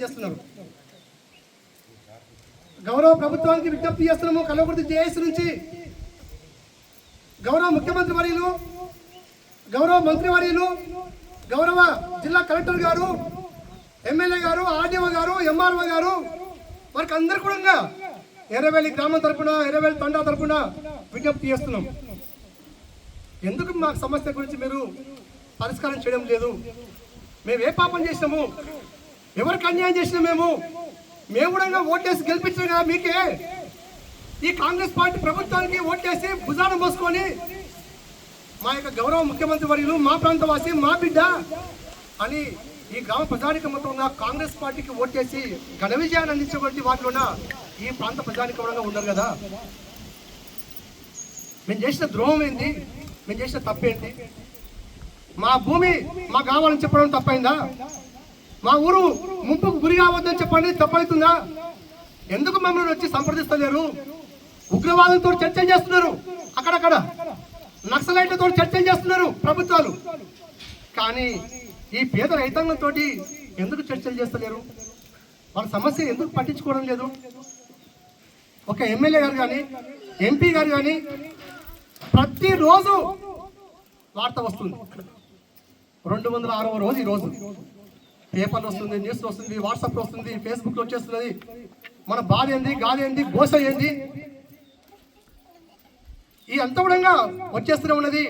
చేస్తున్నారు. గౌరవ ప్రభుత్వానికి విజ్ఞప్తి చేస్తున్నాము. కల్వకుర్తి జేఏసీ నుంచి గౌరవ ముఖ్యమంత్రి వర్యులు, గౌరవ మంత్రి వర్యులు, గౌరవ జిల్లా కలెక్టర్ గారు, ఎమ్మెల్యే గారు, ఆర్డీఓ గారు, ఎంఆర్ఓ గారు, వారికి అందరు కూడా ఎర్రవెల్లి గ్రామం తరపున, ఎర్రవెల్లి తండా తరపున విజ్ఞప్తి చేస్తున్నాం. ఎందుకు మా సమస్య గురించి మీరు పరిష్కారం చేయడం లేదు? మేము ఏ పాపం చేసినాము? ఎవరికి అన్యాయం చేసినా మేము కూడా ఓటేసి గెలిపించాం కదా మీకే. ఈ కాంగ్రెస్ పార్టీ ప్రభుత్వానికి ఓటేసి భుజాన మోసుకొని మా యొక్క గౌరవ ముఖ్యమంత్రి వర్యులు, మా ప్రాంతవాసి, మా బిడ్డ అని ఈ గ్రామ ప్రజానిక మొత్తంగా కాంగ్రెస్ పార్టీకి ఓటేసి ఘన విజయాన్ని అందించేటువంటి వాటిలోన ఈ ప్రాంత ప్రజానికంగా ఉన్నారు కదా. మేము చేసిన ద్రోహం ఏంటి? మేము చేసిన తప్పేంటి? మా భూమి మాకు కావాలని చెప్పడం తప్పైందా? మా ఊరు ముంపుకు గురి కావద్దని చెప్పండి తప్పవుతుందా? ఎందుకు మమ్మల్ని వచ్చి సంప్రదిస్తలేరు? ఉగ్రవాదులతో చర్చలు చేస్తున్నారు, అక్కడక్కడ నక్సలైట్లతో చర్చలు చేస్తున్నారు ప్రభుత్వాలు. కానీ ఈ పేద రైతాంగంతో ఎందుకు చర్చలు చేస్తలేరు? వాళ్ళ సమస్య ఎందుకు పట్టించుకోవడం లేదు? ఒక ఎమ్మెల్యే గారు కానీ, ఎంపీ గారు కానీ ప్రతిరోజు వార్త వస్తుంది. 206వ రోజు ఈరోజు పేపర్లు వస్తుంది, న్యూస్లో వస్తుంది, వాట్సాప్లో వస్తుంది, ఫేస్బుక్లో వచ్చేస్తున్నది. మన బాధ ఏంది, గాలి ఏంది, గోస ఏంది, ఈ అంత కూడా వచ్చేస్తూనే ఉన్నది.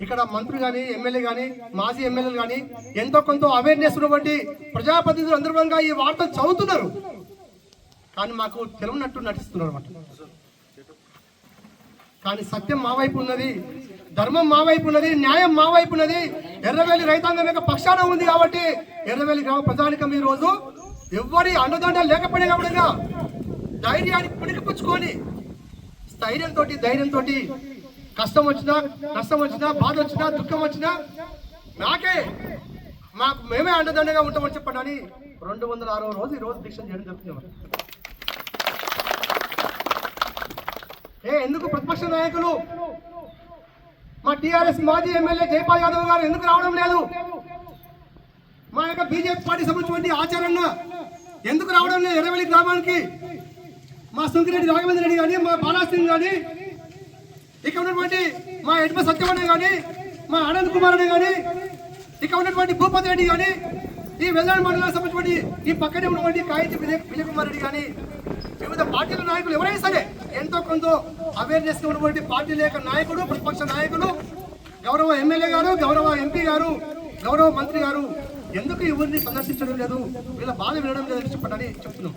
ఇక్కడ మంత్రులు కానీ, ఎమ్మెల్యే కానీ, మాజీ ఎమ్మెల్యేలు కానీ ఎంతో కొంత అవేర్నెస్ ఉన్నటువంటి ప్రజాప్రతినిధులు అందరూ ఈ వార్తలు చదువుతున్నారు. కానీ మాకు తెలియనట్టు నటిస్తున్నారు అన్నమాట. కానీ సత్యం మా వైపు ఉన్నది, ధర్మం మా వైపు ఉన్నది, న్యాయం మా వైపు ఉన్నది. ఎర్రవెల్లి రైతాంగం యొక్క పక్షాన ఉంది కాబట్టి ఎర్రవెల్లి గ్రామ ప్రజానికం ఈ రోజు ఎవరి అండదండలు లేకపోయినా కూడా ధైర్యాన్ని పుణికిపుచ్చుకొని ధైర్యంతో కష్టం వచ్చినా, నష్టం వచ్చినా, బాధ వచ్చినా, దుఃఖం వచ్చినా మేమే అండదండగా ఉంటామని చెప్పండి 206వ రోజు ఈ రోజు దీక్ష చేయడం జరుగుతుంది. ఎందుకు ప్రతిపక్ష నాయకులు మా టీఆర్ఎస్ మాజీ ఎమ్మెల్యే జైపాల్ యాదవ్ గారు ఎందుకు రావడం లేదు? మా యొక్క బీజేపీ పార్టీ సంబంధించినటువంటి ఆచారణ ఎందుకు రావడం లేదు ఎర్రవెల్లి గ్రామానికి? మా సుంకిరెడ్డి రాఘవేంద్ర రెడ్డి కానీ, మా బాలాసింగ్ కానీ, ఇక్కడ ఉన్నటువంటి మా ఎడ్మ సత్యవన్న కానీ, మా ఆనంద్ కుమార్ రెడ్డి కానీ, ఇక్కడ ఉన్నటువంటి భూపతి రెడ్డి కానీ, ఈ వెల్లాడి మండలానికి సంబంధించినటువంటి ఈ పక్కనే ఉన్నటువంటి కాయితి విజయ్ కుమార్ రెడ్డి కానీ, వివిధ పార్టీల నాయకులు ఎవరైనా సరే ఎంతో కొంత అవేర్నెస్ ఉన్నటువంటి పార్టీల యొక్క నాయకులు, ప్రతిపక్ష నాయకులు, గౌరవ ఎమ్మెల్యే గారు, గౌరవ ఎంపీ గారు, గౌరవ మంత్రి గారు ఎందుకు ఈ ఊరిని సందర్శించడం లేదు? వీళ్ళ బాధ వినడం లేదని చెప్పండి చెప్తున్నాం.